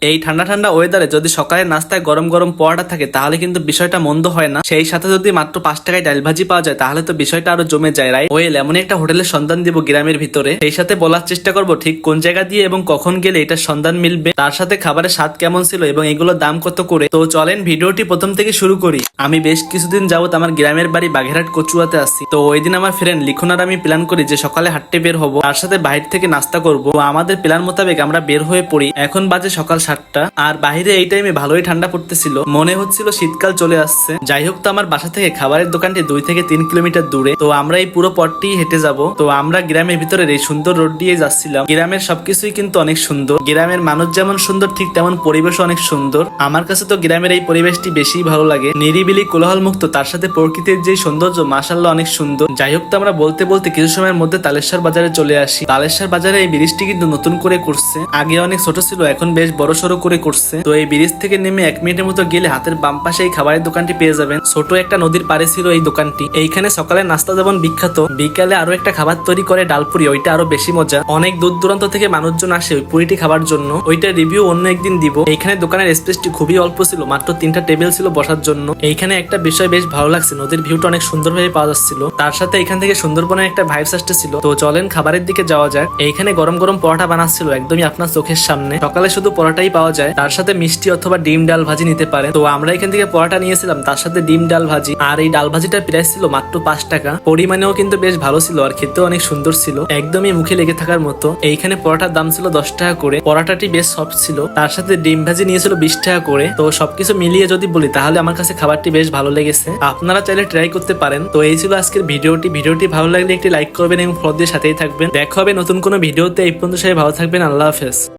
এই ঠান্ডা ঠান্ডা ওয়েদারে যদি সকালের নাস্তায় গরম গরম পরোটা থাকে তাহলে কিন্তু বিষয়টা মন্দ হয় না। সেই সাথে যদি মাত্র 5 টাকায় ডাল ভাজি পাওয়া যায় তাহলে তো বিষয়টা আরো জমে যায়, রাইট? ওয়েল, এমনই একটা হোটেলের সন্ধান দিব গ্রামের ভিতরে। সেই সাথে বলার চেষ্টা করব ঠিক কোন জায়গা দিয়ে এবং কখন গেলে এটার সন্ধান মিলবে, তার সাথে খাবারের স্বাদ কেমন ছিল এবং এগুলোর দাম কত করে। তো চলেন ভিডিওটি প্রথম থেকে শুরু করি। আমি বেশ কিছুদিন যাবত আমার গ্রামের বাড়ি বাগেরহাট কচুয়াতে আছি। তো ওই দিন আমার ফ্রেন্ড লিখন আর আমি প্ল্যান করি যে সকালে হাঁটতে বের হবো, তার সাথে বাইরে থেকে নাস্তা করব। আমাদের প্ল্যান মোতাবেক আমরা বের হয়ে পড়ি। এখন বাজে সকাল 7টা, আর বাইরে এই টাইমে ভালোই ঠান্ডা পড়তেছিল, মনে হচ্ছিল শীতকাল চলে আসছে। যাই হোক, তো আমার বাসা থেকে খাবারের দোকানটি 2 থেকে 3 কিলোমিটার দূরে। তো আমরা এই পুরো পথটি হেঁটে যাব। তো আমরা গ্রামের ভিতরে এই সুন্দর রোড দিয়ে যাচ্ছিলাম। গ্রামের সবকিছুই কিন্তু অনেক সুন্দর, গ্রামের মানুষ যেমন সুন্দর ঠিক তেমন পরিবেশ অনেক সুন্দর। আমার কাছে তো গ্রামের এই পরিবেশটি বেশি ভালো লাগে, নিরিবিলি কোলাহল মুক্ত, তার সাথে প্রকৃতির যে সৌন্দর্য মাশাআল্লাহ অনেক সুন্দর। যাই হোক, তো আমরা বলতে বলতে কিছু সময়ের মধ্যে তালেশ্বর বাজারে চলে আসি। তালেশ্বর বাজারে এই ব্রিজটি কিন্তু নতুন করে করছে, আগে অনেক ছোট ছিল, এখন বেশ বড় সড়ো করে করছে। তো এই ব্রিজ থেকে নেমে 1 মিনিটের মতো গেলে হাতের বাম পাশে এই খাবারের দোকানটি পেয়ে যাবেন। ছোট একটা নদীর পাড়ে ছিল এই দোকানটি। এইখানে সকালে নাস্তা যেমন বিখ্যাত, বিকালে আরো একটা খাবার তৈরি করে ডালপুরি, ওইটা আরো বেশি মজা। অনেক দূর দূরান্ত থেকে মানুষজন আসে ওই পুরিটি খাবার জন্য, ওইটার রিভিউ অন্য একদিন দিব। এইখানে দোকানের স্পেসটি খুবই অল্প ছিল, মাত্র 3টা টেবিল ছিল বসার জন্য। এইখানে একটা বিষয় বেশ ভালো লাগছে, নদীর ভিউটা অনেক সুন্দরভাবে পাওয়া যাচ্ছিল, তার সাথে এখান থেকে সুন্দরবনের একটা ভাইবস আসতেছিল। তো চলেন খাবারের দিকে যাওয়া যাক। এইখানে গরম গরম পরোটা বানাচ্ছিল একদমই আপনার চোখের সামনে। সকালে শুধু পরোটাই পাওয়া যায়, তার সাথে মিষ্টি অথবা ডিম ডাল ভাজি নিতে পারেন। তো আমরা এখান থেকে পরোটা নিয়েছিলাম, তার সাথে ডিম ডাল ভাজি। আর এই ডাল ভাজিটার প্রাইস ছিল মাত্র 5 টাকা। পরিমাণেও কিন্তু বেশ ভালো ছিল, আর খেতেও অনেক সুন্দর ছিল, একদমই মুখে লেগে থাকার মতো। এইখানে পরোটার দাম ছিল 10 টাকা করে। পরোটাটি বেশ সফট ছিল, তার সাথে ডিম ভাজি নিয়েছিল 20 টাকা করে। তো সবকিছু মিলিয়ে যদি বলি তাহলে আমার কাছে খাবারটি বেশ ভালো লেগেছে, আপনারা চাইলে ট্রাই করতে পারেন। তো এই ছিল আজকের ভিডিওটি ভালো লাগলে একটি লাইক করবেন এবং ফলো দিয়ে সাথেই থাকবেন। দেখা হবে নতুন কোনো ভিডিওতে। এই পর্যন্ত সবাই ভালো থাকবেন, আল্লাহ হাফেজ।